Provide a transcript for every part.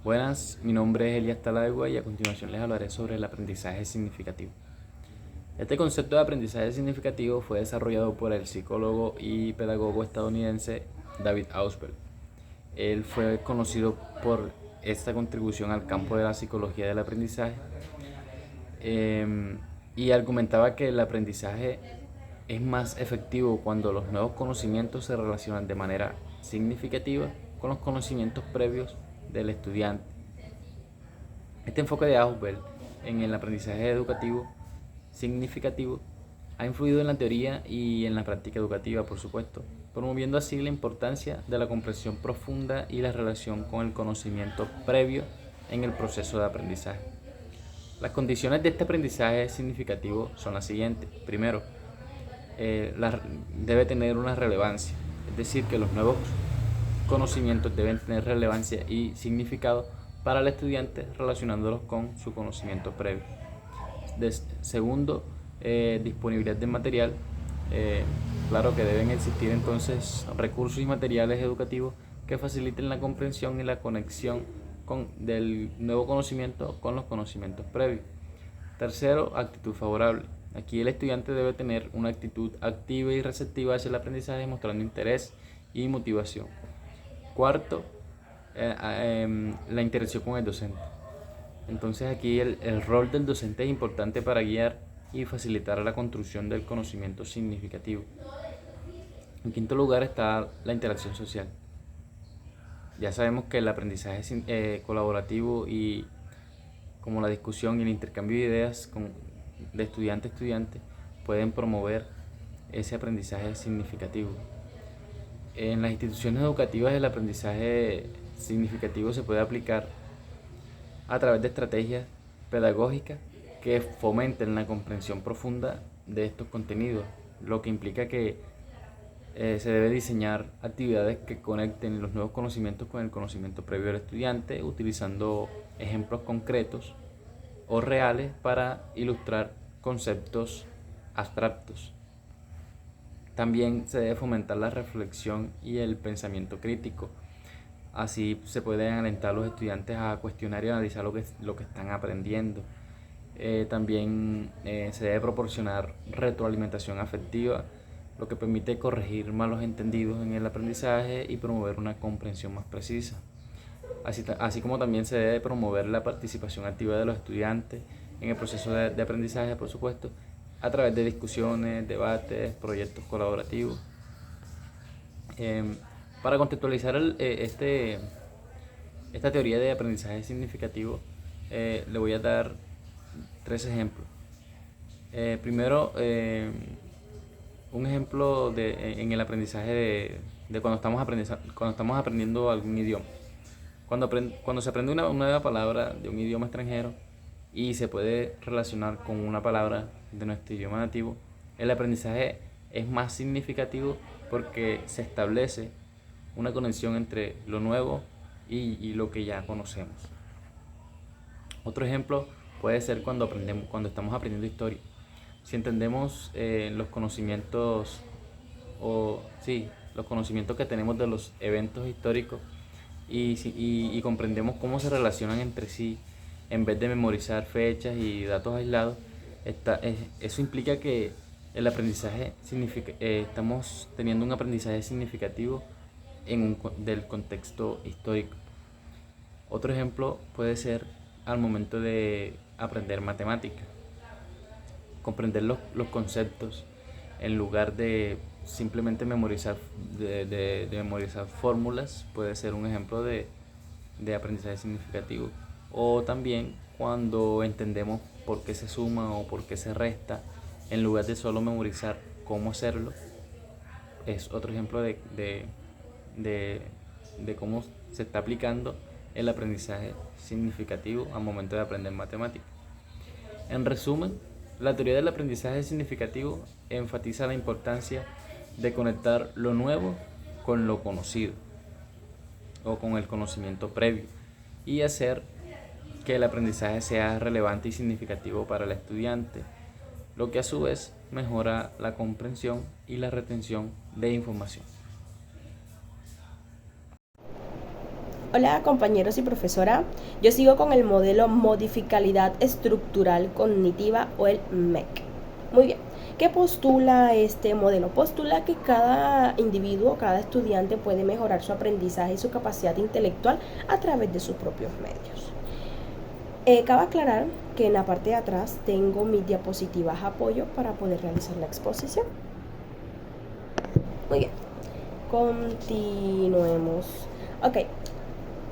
Buenas, mi nombre es Elías Taladegua y a continuación les hablaré sobre el aprendizaje significativo. Este concepto de aprendizaje significativo fue desarrollado por el psicólogo y pedagogo estadounidense David Ausberg. Él fue conocido por esta contribución al campo de la psicología del aprendizaje y argumentaba que el aprendizaje es más efectivo cuando los nuevos conocimientos se relacionan de manera significativa con los conocimientos previos del estudiante. Este enfoque de Ausberg en el aprendizaje educativo significativo ha influido en la teoría y en la práctica educativa, por supuesto, promoviendo así la importancia de la comprensión profunda y la relación con el conocimiento previo en el proceso de aprendizaje. Las condiciones de este aprendizaje significativo son las siguientes. Primero, debe tener una relevancia, es decir, que los nuevos conocimientos deben tener relevancia y significado para el estudiante relacionándolos con su conocimiento previo. Segundo, disponibilidad de material. Claro que deben existir entonces recursos y materiales educativos que faciliten la comprensión y la conexión del nuevo conocimiento con los conocimientos previos. Tercero, actitud favorable. Aquí el estudiante debe tener una actitud activa y receptiva hacia el aprendizaje, mostrando interés y motivación. Cuarto, la interacción con el docente. Entonces aquí el rol del docente es importante para guiar y facilitar la construcción del conocimiento significativo. En quinto lugar está la interacción social. Ya sabemos que el aprendizaje colaborativo y como la discusión y el intercambio de ideas de estudiante a estudiante pueden promover ese aprendizaje significativo. En las instituciones educativas el aprendizaje significativo se puede aplicar a través de estrategias pedagógicas que fomenten la comprensión profunda de estos contenidos, lo que implica que se debe diseñar actividades que conecten los nuevos conocimientos con el conocimiento previo del estudiante, utilizando ejemplos concretos o reales para ilustrar conceptos abstractos. También se debe fomentar la reflexión y el pensamiento crítico. Así se pueden alentar a los estudiantes a cuestionar y analizar lo que están aprendiendo. También se debe proporcionar retroalimentación afectiva, lo que permite corregir malos entendidos en el aprendizaje y promover una comprensión más precisa. Así como también se debe promover la participación activa de los estudiantes en el proceso de aprendizaje, por supuesto, a través de discusiones, debates, proyectos colaborativos. Para contextualizar esta teoría de aprendizaje significativo, le voy a dar 3 ejemplos. Primero, un ejemplo en el aprendizaje de cuando estamos aprendiendo algún idioma. Cuando se aprende una nueva palabra de un idioma extranjero y se puede relacionar con una palabra de nuestro idioma nativo, el aprendizaje es más significativo porque se establece una conexión entre lo nuevo y lo que ya conocemos. Otro ejemplo puede ser cuando estamos aprendiendo historia. Si entendemos los conocimientos los conocimientos que tenemos de los eventos históricos y comprendemos cómo se relacionan entre sí, en vez de memorizar fechas y datos aislados, eso implica que el aprendizaje estamos teniendo un aprendizaje significativo del contexto histórico. Otro ejemplo puede ser al momento de aprender matemáticas. Comprender los conceptos en lugar de simplemente memorizar memorizar fórmulas puede ser un ejemplo de aprendizaje significativo. O también cuando entendemos por qué se suma o por qué se resta, en lugar de solo memorizar cómo hacerlo, es otro ejemplo de cómo se está aplicando el aprendizaje significativo al momento de aprender matemáticas. En resumen, la teoría del aprendizaje significativo enfatiza la importancia de conectar lo nuevo con lo conocido o con el conocimiento previo y hacer que el aprendizaje sea relevante y significativo para el estudiante, lo que a su vez mejora la comprensión y la retención de información. Hola compañeros y profesora, yo sigo con el modelo Modificalidad Estructural Cognitiva o el MEC. Muy bien, ¿qué postula este modelo? Postula que cada individuo, cada estudiante puede mejorar su aprendizaje y su capacidad intelectual a través de sus propios medios. Cabe aclarar que en la parte de atrás tengo mis diapositivas apoyo para poder realizar la exposición. Muy bien, continuemos. Ok.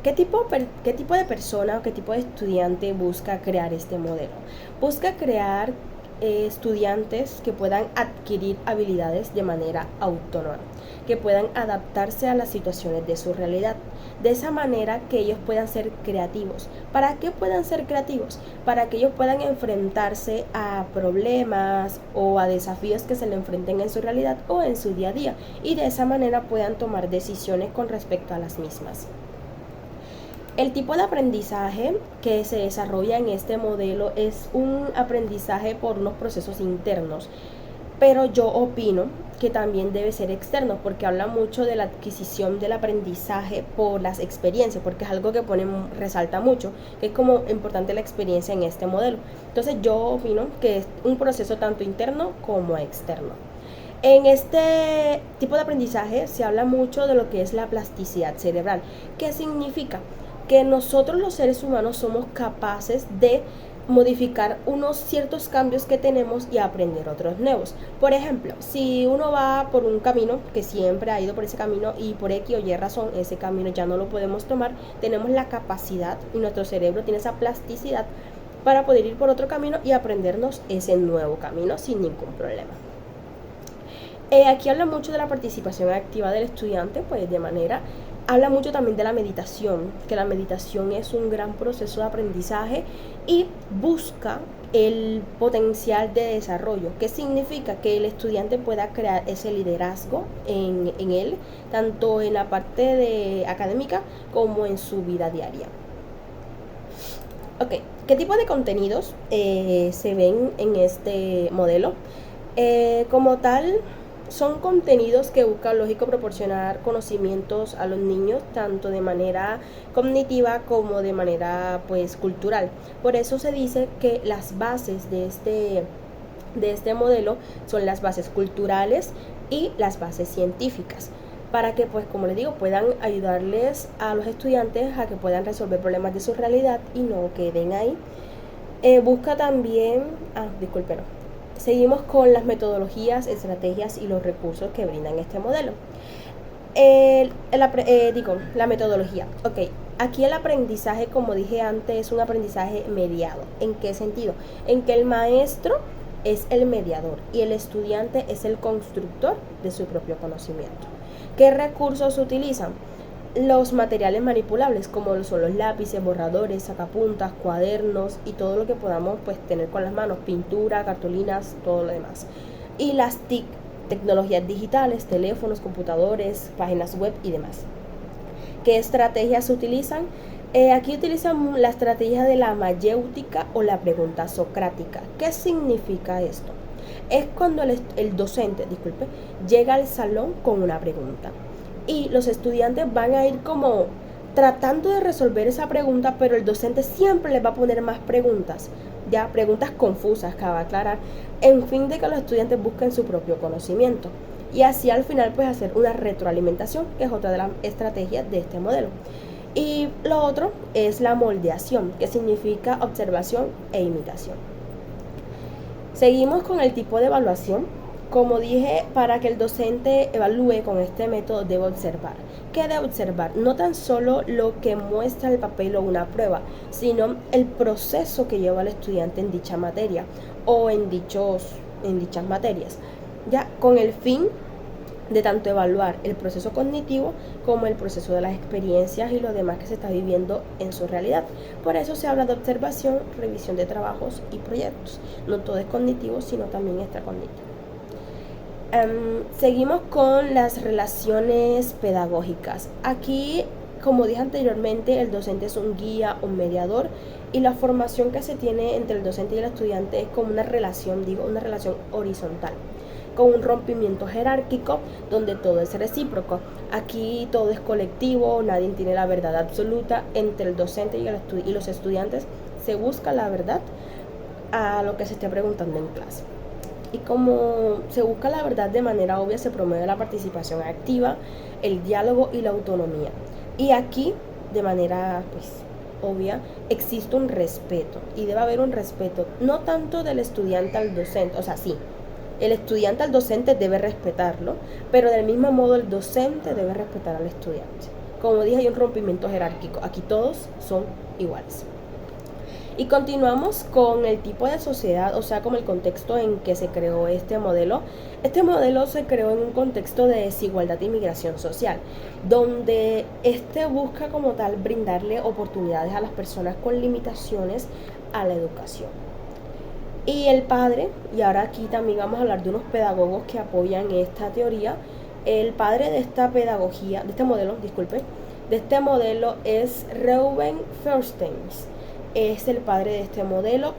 ¿Qué tipo de persona o qué tipo de estudiante busca crear este modelo? Busca crear estudiantes que puedan adquirir habilidades de manera autónoma, que puedan adaptarse a las situaciones de su realidad. De esa manera que ellos puedan ser creativos. ¿Para qué puedan ser creativos? Para que ellos puedan enfrentarse a problemas o a desafíos que se le enfrenten en su realidad o en su día a día, y de esa manera puedan tomar decisiones con respecto a las mismas. El tipo de aprendizaje que se desarrolla en este modelo es un aprendizaje por unos procesos internos, pero yo opino que también debe ser externo, porque habla mucho de la adquisición del aprendizaje por las experiencias, porque es algo que resalta mucho, que es como importante la experiencia en este modelo. Entonces yo opino que es un proceso tanto interno como externo. En este tipo de aprendizaje se habla mucho de lo que es la plasticidad cerebral. ¿Qué significa? Que nosotros los seres humanos somos capaces de modificar unos ciertos cambios que tenemos y aprender otros nuevos. Por ejemplo, si uno va por un camino que siempre ha ido por ese camino y por X o Y razón ese camino ya no lo podemos tomar, tenemos la capacidad y nuestro cerebro tiene esa plasticidad para poder ir por otro camino y aprendernos ese nuevo camino sin ningún problema. Aquí habla mucho de la participación activa del estudiante, pues de manera habla mucho también de la meditación, que la meditación es un gran proceso de aprendizaje y busca el potencial de desarrollo, que significa que el estudiante pueda crear ese liderazgo en él, tanto en la parte académica como en su vida diaria. Ok, ¿qué tipo de contenidos se ven en este modelo? Como tal, son contenidos que buscan, lógico, proporcionar conocimientos a los niños, tanto de manera cognitiva como de manera, pues, cultural. Por eso se dice que las bases de este modelo son las bases culturales y las bases científicas, para que, pues, como les digo, puedan ayudarles a los estudiantes a que puedan resolver problemas de su realidad y no queden ahí. Busca también, disculpen. Seguimos con las metodologías, estrategias y los recursos que brindan este modelo. La metodología. Ok, aquí el aprendizaje, como dije antes, es un aprendizaje mediado. ¿En qué sentido? En que el maestro es el mediador y el estudiante es el constructor de su propio conocimiento. ¿Qué recursos se utilizan? Los materiales manipulables, como son los lápices, borradores, sacapuntas, cuadernos y todo lo que podamos, pues, tener con las manos, pintura, cartulinas, todo lo demás. Y las TIC, tecnologías digitales, teléfonos, computadores, páginas web y demás. ¿Qué estrategias se utilizan? Aquí utilizan la estrategia de la mayéutica o la pregunta socrática. ¿Qué significa esto? Es cuando el docente, llega al salón con una pregunta y los estudiantes van a ir como tratando de resolver esa pregunta, pero el docente siempre les va a poner más preguntas, ya preguntas confusas, cabe aclarar, en fin de que los estudiantes busquen su propio conocimiento y así al final, pues, hacer una retroalimentación, que es otra de las estrategias de este modelo. Y lo otro es la moldeación, que significa observación e imitación. Seguimos con el tipo de evaluación. Como dije, para que el docente evalúe con este método debe observar. ¿Qué debe observar? No tan solo lo que muestra el papel o una prueba, sino el proceso que lleva el estudiante en dicha materia o en dichas materias, ya con el fin de tanto evaluar el proceso cognitivo como el proceso de las experiencias y lo demás que se está viviendo en su realidad. Por eso se habla de observación, revisión de trabajos y proyectos. No todo es cognitivo, sino también extracognitivo. Seguimos con las relaciones pedagógicas. Aquí, como dije anteriormente, el docente es un guía, un mediador, y la formación que se tiene entre el docente y el estudiante es como una relación horizontal. con un rompimiento jerárquico donde todo es recíproco. Aquí todo es colectivo, nadie tiene la verdad absoluta. Entre el docente y los estudiantes se busca la verdad a lo que se esté preguntando en clase. Y como se busca la verdad de manera obvia, se promueve la participación activa, el diálogo y la autonomía. Y aquí, de manera obvia, existe un respeto, y debe haber un respeto no tanto del estudiante al docente, o sea, sí, el estudiante al docente debe respetarlo, pero del mismo modo el docente debe respetar al estudiante. Como dije, hay un rompimiento jerárquico, aquí todos son iguales. Y continuamos con el tipo de sociedad, o sea, como el contexto en que se creó este modelo. Este modelo se creó en un contexto de desigualdad y migración social, donde busca como tal brindarle oportunidades a las personas con limitaciones a la educación. Y el padre, y ahora aquí también vamos a hablar de unos pedagogos que apoyan esta teoría, el padre de esta pedagogía, de este modelo es Reuben Feuerstein. Es el padre de este modelo.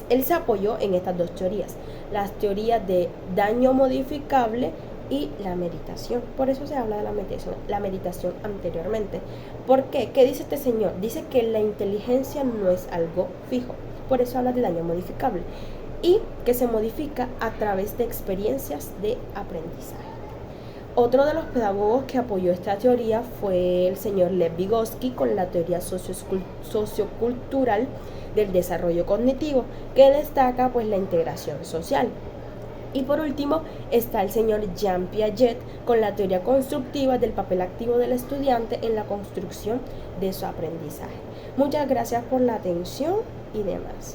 Él se apoyó en estas dos teorías, las teorías de daño modificable y la meditación. Por eso se habla de la meditación anteriormente. ¿Por qué? ¿Qué dice este señor? Dice que la inteligencia no es algo fijo, por eso habla de daño modificable, y que se modifica a través de experiencias de aprendizaje. Otro de los pedagogos que apoyó esta teoría fue el señor Lev Vygotsky con la teoría sociocultural del desarrollo cognitivo, que destaca la integración social. Y por último está el señor Jean Piaget con la teoría constructiva del papel activo del estudiante en la construcción de su aprendizaje. Muchas gracias por la atención y demás.